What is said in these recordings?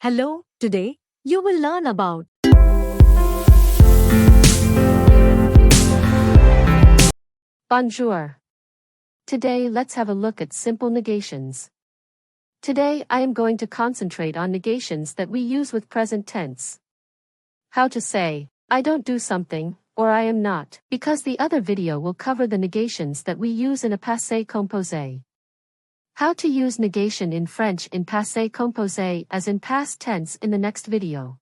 Hello, today you will learn about Bonjour. Today let's have a look at simple negations. Today I am going to concentrate on negations that we use with present tense. How to say, I don't do something, or I am not, because the other video will cover the negations that we use in a passé composé. How to use negation in French in passé composé as in past tense in the next video.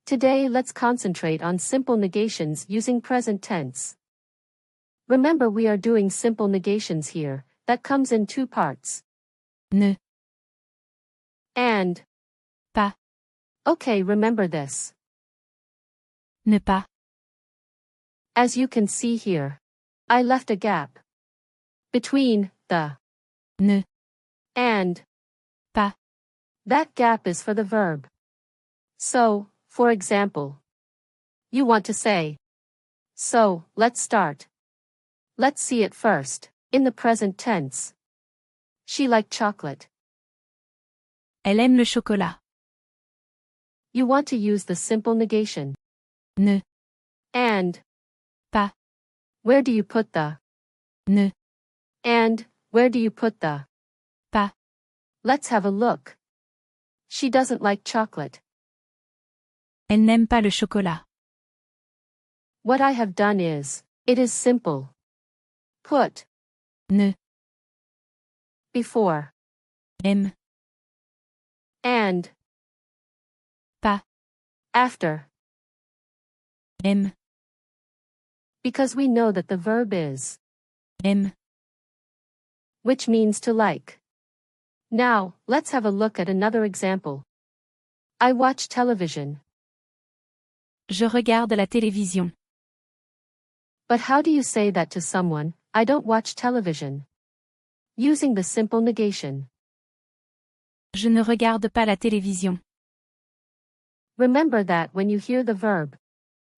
Today let's concentrate on simple negations using present tense. Remember we are doing simple negations here, that comes in two parts. Ne, And. pas, Okay, remember this. ne pas, As you can see here, I left a gap between the ne, and. pas. That gap is for the verb. So, for example, you want to say. So, let's start. Let's see it first, in the present tense. She liked chocolate. Elle aime le chocolat. You want to use the simple negation. Ne, And. pas, Where do you put the? ne, And, where do you put the? pas. Let's have a look. She doesn't like chocolate. Elle n'aime pas le chocolat. What I have done is, it is simple. Put. Ne, Before. aime, And. pas, After. aime, Because we know that the verb is. aime. Which means to like. Now, let's have a look at another example. I watch television. Je regarde la télévision. But how do you say that to someone? I don't watch television. Using the simple negation. Je ne regarde pas la télévision. Remember that when you hear the verb.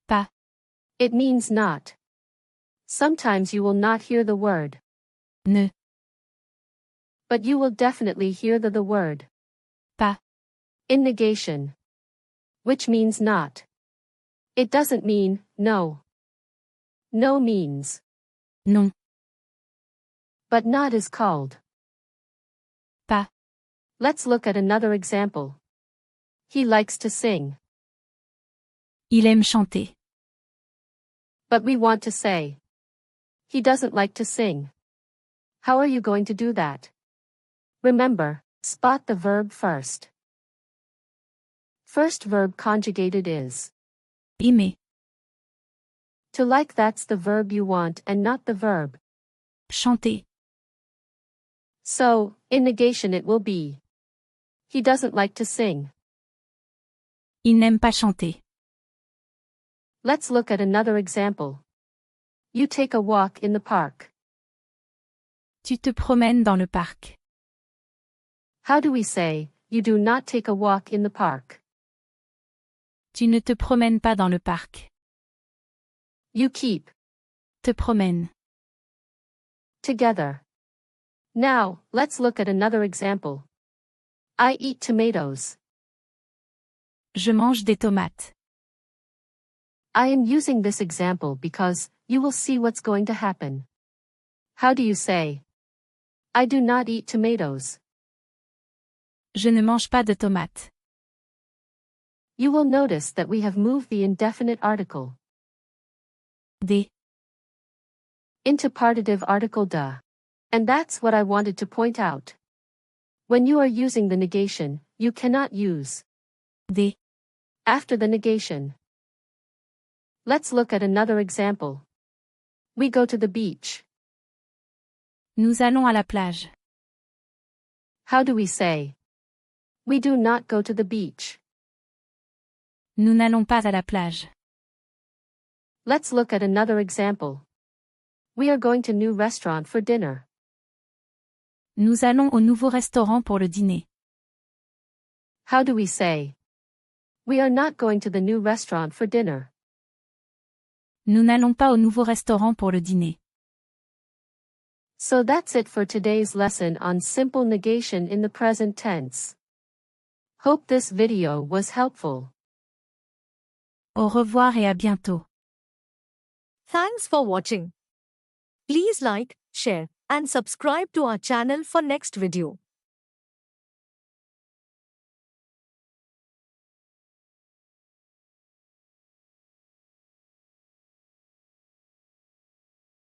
Pas. It means not. Sometimes you will not hear the word. Ne, But you will definitely hear the word. pas. In negation. Which means not. It doesn't mean, no. No means. Non, But not is called. pas. Let's look at another example. He likes to sing. Il aime chanter. But we want to say. He doesn't like to sing. How are you going to do that? Remember, spot the verb first. First verb conjugated is. Aimer, To like, that's the verb you want and not the verb. chanter. So, in negation it will be. He doesn't like to sing. Il n'aime pas chanter. Let's look at another example. You take a walk in the park. Tu te promènes dans le parc. How do we say, you do not take a walk in the park? Tu ne te promènes pas dans le parc. You keep. Te promènes. Together. Now, let's look at another example. I eat tomatoes. Je mange des tomates. I am using this example because you will see what's going to happen. How do you say? I do not eat tomatoes. Je ne mange pas de tomates. You will notice that we have moved the indefinite article Des, into partitive article de. And that's what I wanted to point out. When you are using the negation, you cannot use des. after the negation. Let's look at another example. We go to the beach. Nous allons à la plage. How do we say? We do not go to the beach. Nous n'allons pas à la plage. Let's look at another example. We are going to new restaurant for dinner. Nous allons au nouveau restaurant pour le dîner. How do we say? We are not going to the new restaurant for dinner. Nous n'allons pas au nouveau restaurant pour le dîner. So that's it for today's lesson on simple negation in the present tense. Hope this video was helpful. Au revoir et à bientôt. Thanks for watching. Please like, share, and subscribe to our channel for next video.